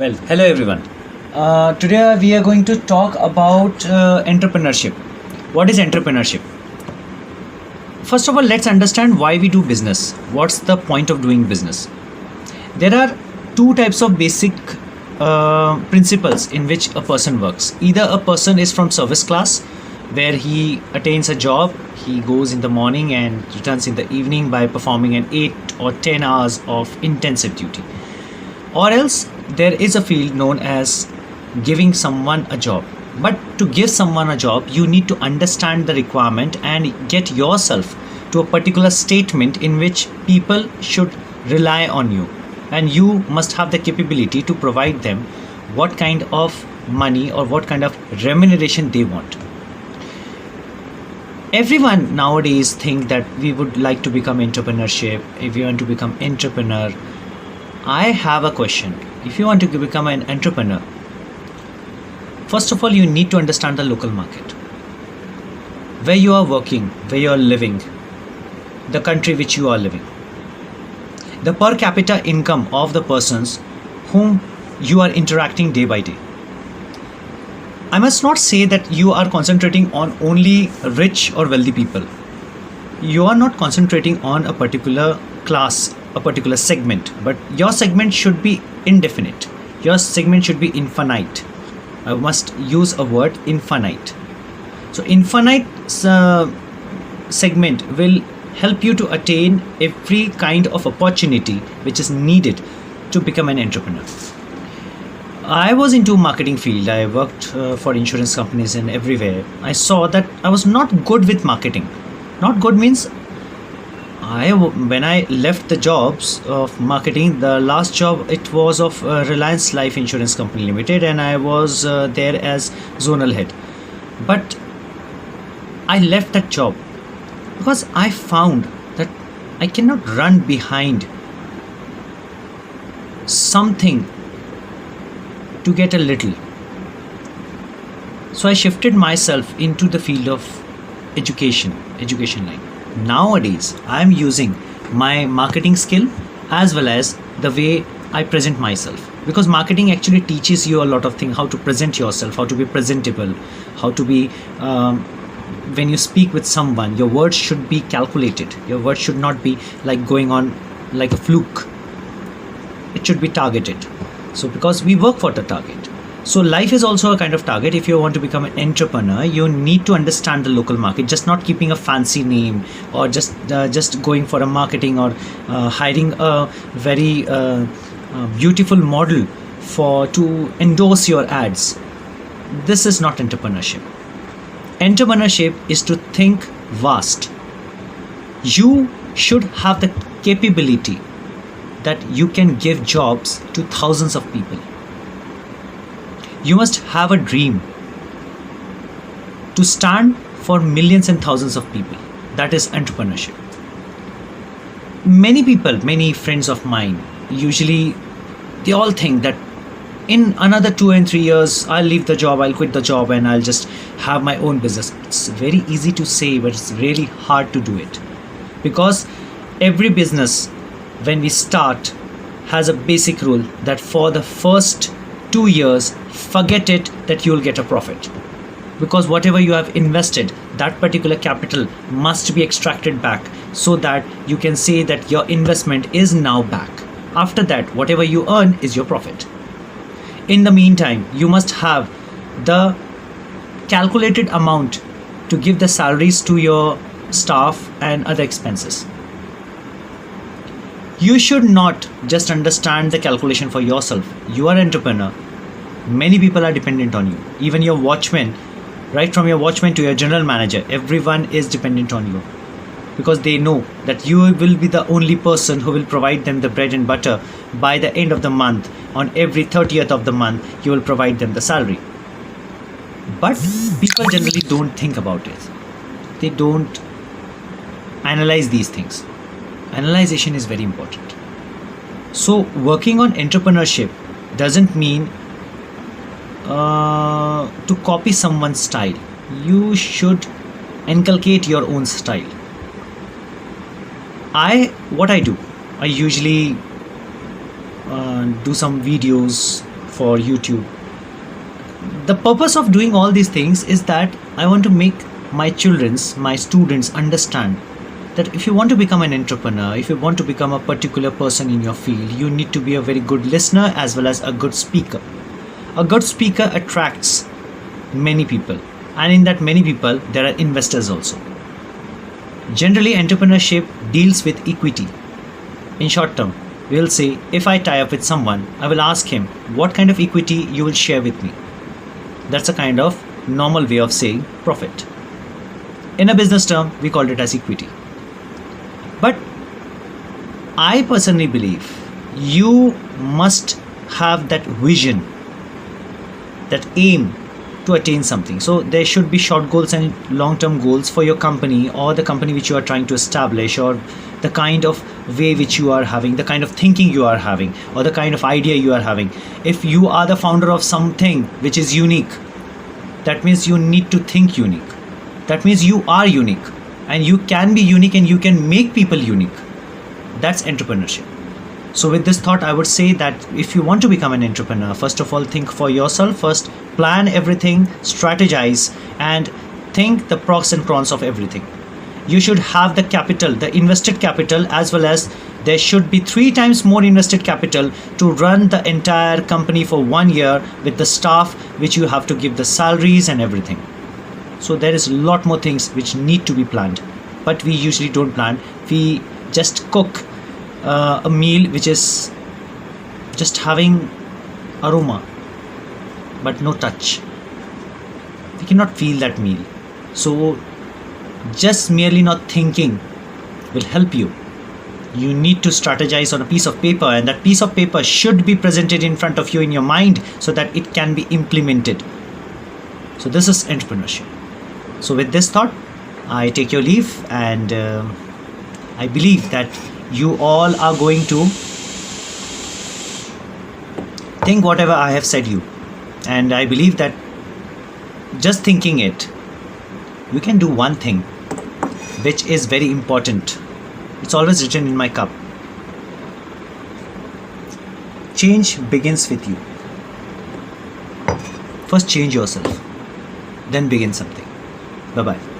Well, hello everyone. Today we are going to talk about entrepreneurship. What is entrepreneurship? First of all, let's understand why we do business. What's the point of doing business? There are two types of basic principles in which a person works. Either a person is from service class, where he attains a job, he goes in the morning and returns in the evening by performing an 8 or 10 hours of intensive duty. Or else there is a field known as giving someone a job. But to give someone a job, you need to understand the requirement and get yourself to a particular statement in which people should rely on you, and you must have the capability to provide them what kind of money or what kind of remuneration they want. Everyone nowadays think that we would like to become entrepreneurship. If you want to become entrepreneur, I have a question. If you want to become an entrepreneur, first of all, you need to understand the local market, where you are working, where you are living, the country which you are living, the per capita income of the persons whom you are interacting day by day. I must not say that you are concentrating on only rich or wealthy people. You are not concentrating on a particular class, a particular segment, but your segment should be indefinite. Your segment should be infinite. I must use a word, infinite. So infinite segment will help you to attain every kind of opportunity which is needed to become an entrepreneur. I was into marketing field. I worked for insurance companies and everywhere. I saw that I was not good with marketing. Not good means when I left the jobs of marketing, the last job it was of Reliance Life Insurance Company Limited, and I was there as zonal head. But I left that job because I found that I cannot run behind something to get a little. So I shifted myself into the field of education line. Nowadays I am using my marketing skill as well as the way I present myself, because marketing actually teaches you a lot of things: how to present yourself, how to be presentable, how to be when you speak with someone, your words should be calculated. Your words should not be like going on like a fluke. It should be targeted. So because we work for the target, so life is also a kind of target. If you want to become an entrepreneur, you need to understand the local market. Just not keeping a fancy name, or just going for a marketing, or hiring a very beautiful model to endorse your ads. This is not entrepreneurship. Entrepreneurship is to think vast. You should have the capability that you can give jobs to thousands of people. You must have a dream to stand for millions and thousands of people. That is entrepreneurship. Many people, many friends of mine, usually they all think that in another 2 and 3 years, I'll leave the job, I'll quit the job, and I'll just have my own business. It's very easy to say, but it's really hard to do it. Because every business, when we start, has a basic rule that for the first 2 years, forget it that you'll get a profit. Because whatever you have invested, that particular capital must be extracted back, so that you can say that your investment is now back. After that, whatever you earn is your profit. In the meantime, you must have the calculated amount to give the salaries to your staff and other expenses. You should not just understand the calculation for yourself. You are an entrepreneur. Many people are dependent on you. Even your watchman, right from your watchman to your general manager, everyone is dependent on you, because they know that you will be the only person who will provide them the bread and butter by the end of the month. On every 30th of the month, you will provide them the salary. But people generally don't think about it. They don't analyze these things. Analyzation is very important. So working on entrepreneurship doesn't mean to copy someone's style. You should inculcate your own style. What I do, I usually do some videos for YouTube. The purpose of doing all these things is that I want to make my students understand that if you want to become an entrepreneur, if you want to become a particular person in your field, you need to be a very good listener as well as a good speaker. A good speaker attracts many people, and in that many people, there are investors also. Generally, entrepreneurship deals with equity. In short term, we will say if I tie up with someone, I will ask him what kind of equity you will share with me. That's a kind of normal way of saying profit. In a business term, we call it as equity. But I personally believe you must have that vision, that aim to attain something. So there should be short goals and long term goals for your company or the company which you are trying to establish, or the kind of way which you are having, the kind of thinking you are having, or the kind of idea you are having. If you are the founder of something which is unique, that means you need to think unique. That means you are unique, and you can be unique, and you can make people unique. That's entrepreneurship. So with this thought, I would say that if you want to become an entrepreneur, first of all, think for yourself first, plan everything, strategize, and think the pros and cons of everything. You should have the capital, the invested capital, as well as there should be 3 times more invested capital to run the entire company for 1 year with the staff which you have to give the salaries and everything. So there is a lot more things which need to be planned, but we usually don't plan. We just cook a meal which is just having aroma but no touch. We cannot feel that meal. So just merely not thinking will help you. You need to strategize on a piece of paper, and that piece of paper should be presented in front of you in your mind so that it can be implemented. So this is entrepreneurship. So with this thought, I take your leave, and I believe that you all are going to think whatever I have said you. And I believe that just thinking it, you can do one thing which is very important. It's always written in my cup. Change begins with you. First change yourself, then begin something. Bye-bye.